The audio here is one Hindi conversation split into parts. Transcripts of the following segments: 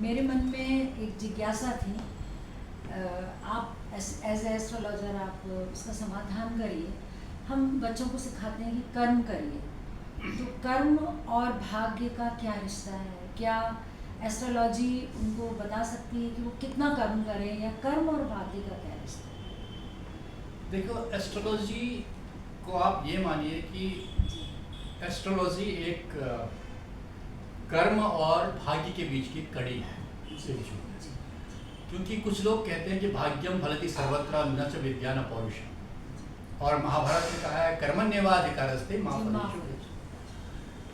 मेरे मन में एक जिज्ञासा थी। आप एज एस्ट्रोलॉजर आप उसका समाधान करिए। हम बच्चों को सिखाते हैं कि कर्म करिए, तो कर्म और भाग्य का क्या रिश्ता है? क्या एस्ट्रोलॉजी उनको बता सकती है कि वो कितना कर्म करें, या कर्म और भाग्य का क्या रिश्ता है? देखो, एस्ट्रोलॉजी को आप ये मानिए कि एस्ट्रोलॉजी एक कर्म और भाग्य के बीच की कड़ी है। क्योंकि कुछ लोग कहते हैं कि भाग्यम फलति सर्वत्र न च विद्या न पौरुषम, और महाभारत में कहा है कर्मण्येवाधिकारस्ते मा फलेषु।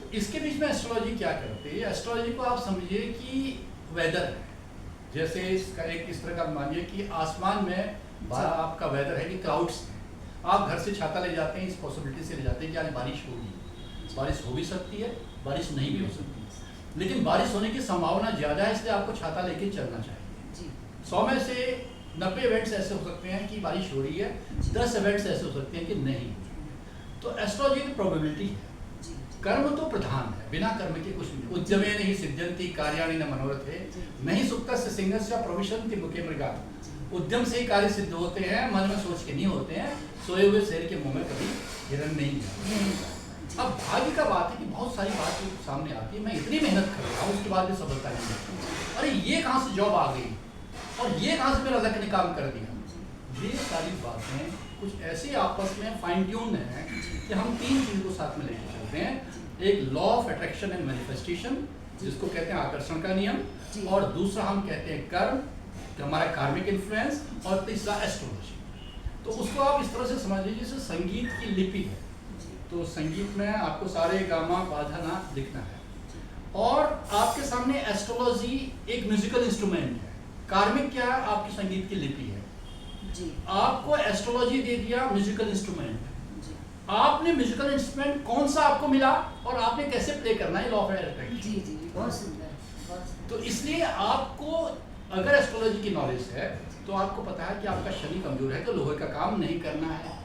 तो इसके बीच में एस्ट्रोलॉजी क्या करती है? एस्ट्रोलॉजी को आप समझिए कि वेदर है। जैसे इसका एक इस तरह का मानिए कि आसमान में आपका वेदर है कि क्लाउड्स हैं। आप घर से छाता ले जाते हैं इस पॉसिबिलिटी से ले जाते हैं कि आज बारिश होगी। बारिश हो भी सकती है, बारिश नहीं भी हो सकती है, लेकिन बारिश होने की संभावना ज़्यादा है, इसलिए आपको छाता लेके चलना चाहिए। 100 में से 90 इवेंट्स ऐसे हो सकते हैं कि बारिश हो रही है, 10 इवेंट्स ऐसे हो सकते हैं कि नहीं। तो एस्ट्रोलॉजी की प्रोबेबिलिटी है। कर्म तो प्रधान है, बिना कर्म के कुछ नहीं। उद्यमे नहीं सिद्ध्यन्ति कार्याणि न मनोरथे, नहीं सुप्तस्य सिंहस्य प्रविशन्ति मुखे मृगा। उद्यम से ही कार्य सिद्ध होते हैं, मन में सोच के नहीं होते हैं। सोए हुए शेर के मुंह में कभी हिरण नहीं जाता। अब भाग्य का बात है कि बहुत सारी बात सामने आती है, मैं इतनी मेहनत कर रहा हूँ, उसके बाद भी सफलता नहीं मिलती। अरे ये कहाँ से जॉब आ गई, और ये कहाँ से मेरा लक ने काम कर दिया। ये सारी बातें कुछ ऐसे आपस में फाइन ट्यून है कि हम 3 चीज़ को साथ में लेकर चलते हैं। एक law of attraction and manifestation, जिसको कहते हैं आकर्षण का नियम, और दूसरा हम कहते हैं कर्म, कि हमारा कार्मिक इन्फ्लुएंस, और तीसरा एस्ट्रोलॉजी। तो उसको आप इस तरह से समझ लीजिए जैसे संगीत की लिपि है। तो संगीत में आपको सारे गामा बाधा ना लिखना है, और आपके सामने एस्ट्रोलॉजी एक म्यूजिकल इंस्ट्रूमेंट है। कार्मिक क्या है? आपकी संगीत की लिपि है। आपको एस्ट्रोलॉजी दे दिया म्यूजिकल इंस्ट्रूमेंट। आपने म्यूजिकल इंस्ट्रूमेंट कौन सा आपको मिला और आपने कैसे प्ले करना है, लॉ ऑफ अट्रैक्शन। जी, बहुत सुंदर। तो इसलिए आपको अगर एस्ट्रोलॉजी की नॉलेज है तो आपको पता है कि आपका शनि कमजोर है तो लोहे का काम नहीं करना है।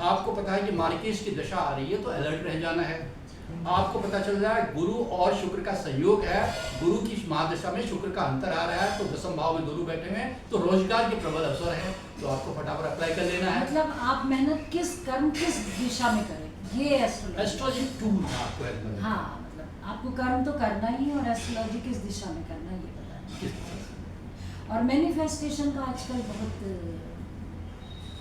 आपको पता है कि मार्केश की दशा आ रही है तो अलर्ट रह जाना है। आपको पता चल रहा है गुरु और शुक्र का संयोग है, गुरु की महादशा में शुक्र का अंतर आ रहा है, तो 10वें भाव में गुरु बैठे हुए हैं, तो रोजगार के प्रबल अवसर है, तो आपको फटाफट अप्लाई कर लेना है। मतलब आप मेहनत किस कर्म किस दिशा में करें, ये एस्ट्रोलॉजी टूल है आपको। हाँ, मतलब आपको कर्म तो करना ही है, और एस्ट्रोलॉजी किस दिशा में करना है ये बताना। और मैनिफेस्टेशन का आजकल बहुत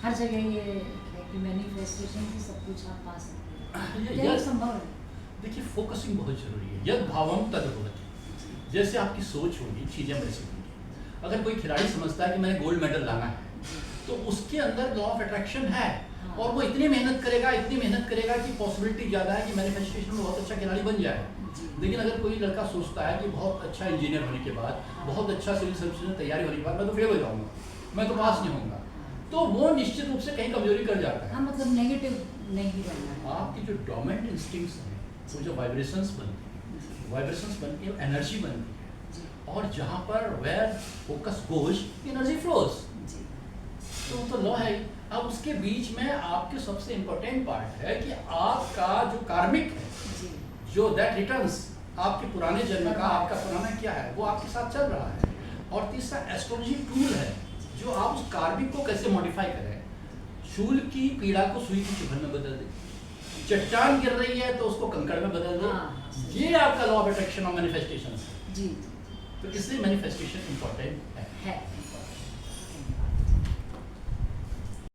हर जगह ये है कि मैनिफेस्टेशन से सब कुछ आप पा सकते हैं। क्या संभव है? देखिए, फोकसिंग बहुत जरूरी है। यद भावम तद भवति। जैसे आपकी सोच होगी, चीजें वैसी होंगी। अगर कोई खिलाड़ी समझता है कि मैंने गोल्ड मेडल लाना है, तो उसके अंदर लॉ ऑफ अट्रैक्शन है, और वो इतनी मेहनत करेगा कि पॉसिबिलिटी ज़्यादा है कि मैनिफेस्टेशन में बहुत अच्छा खिलाड़ी बन जाए। लेकिन अगर कोई लड़का सोचता है कि बहुत अच्छा इंजीनियर होने के बाद, बहुत अच्छा सिविल सर्विस में तैयारी होने के बाद मैं तो फेल हो जाऊंगा, मैं तो पास नहीं होऊंगा, तो वो निश्चित रूप से कहीं कमजोरी कर जाता है। हाँ, मतलब नेगेटिव नहीं बनना है। आपकी जो डोमेंट इंस्टिंक्ट्स हैं, वो जो वाइब्रेशंस बनती है, एनर्जी बनती है, और जहाँ पर where focus goes energy flows, तो वो तो लॉ है। अब उसके बीच में आपके सबसे इम्पोर्टेंट पार्ट है कि आपका जो कार्मिक है, जो दैट रिटर्न्स आपके पुराने जन्म का, आपका पुराना क्या है वो आपके साथ चल रहा है। और तीसरा एस्ट्रोलॉजी टूल है, जो आप उस कार्मिक को कैसे मॉडिफाई करें। शूल की पीड़ा को सुई की चुभन में बदल दे, चट्टान गिर रही है तो उसको कंकड़ में बदल दो। ये आपका लॉ ऑफ अट्रैक्शन और मैनिफेस्टेशन है। जी। तो इसलिए मैनिफेस्टेशन इंपॉर्टेंट है।